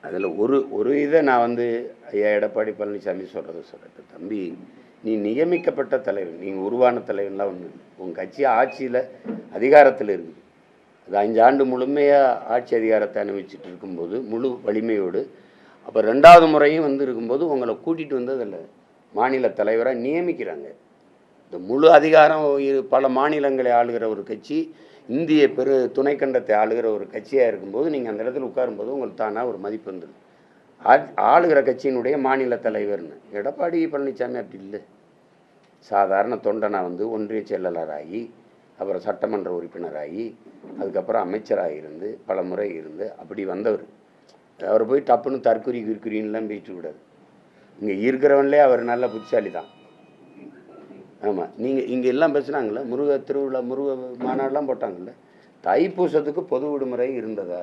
அதில் ஒரு இதை நான் வந்து ஐயா எடப்பாடி பழனிசாமி சொல்கிறேன், தம்பி நீ நியமிக்கப்பட்ட தலைவன், நீங்கள் உருவான தலைவன்லாம் ஒன்று, உங்கள் கட்சி ஆட்சியில் அதிகாரத்தில் இருக்குது, அது 5 ஆண்டு முழுமையாக ஆட்சி அதிகாரத்தை அனுபவிச்சுட்டு இருக்கும்போது முழு வலிமையோடு, அப்போ 2வது முறையும் வந்து இருக்கும்போது உங்களை கூட்டிகிட்டு வந்து அதில் மாநில தலைவராக நியமிக்கிறாங்க. இந்த முழு அதிகாரம் பல மாநிலங்களை ஆளுகிற ஒரு கட்சி, இந்திய துணைக்கண்டத்தை ஆளுகிற ஒரு கட்சியாக இருக்கும்போது நீங்கள் அந்த இடத்துல உட்காரும்போது உங்களுக்கு தானாக ஒரு மதிப்பு வந்துடும். ஆளுகிற கட்சியினுடைய மாநில தலைவர்னு. எடப்பாடி பழனிசாமி அப்படி இல்லை, சாதாரண தொண்டனாக வந்து ஒன்றிய செயலாளராகி, அப்புறம் சட்டமன்ற உறுப்பினராகி, அதுக்கப்புறம் அமைச்சராக இருந்து பல முறை இருந்து அப்படி வந்தவர். அவர் போய் டப்புன்னு தற்குறின்லாம் பேச்சு கூடாது. இங்கே இருக்கிறவன்லே அவர் நல்ல புத்திசாலி தான். ஆமாம், நீங்கள் இங்கே எல்லாம் பேசுனாங்கள்ல, முருக திருவிழா முருக மாநாடெலாம் போட்டாங்கல்ல, தைப்பூசத்துக்கு பொது விடுமுறை இருந்ததா?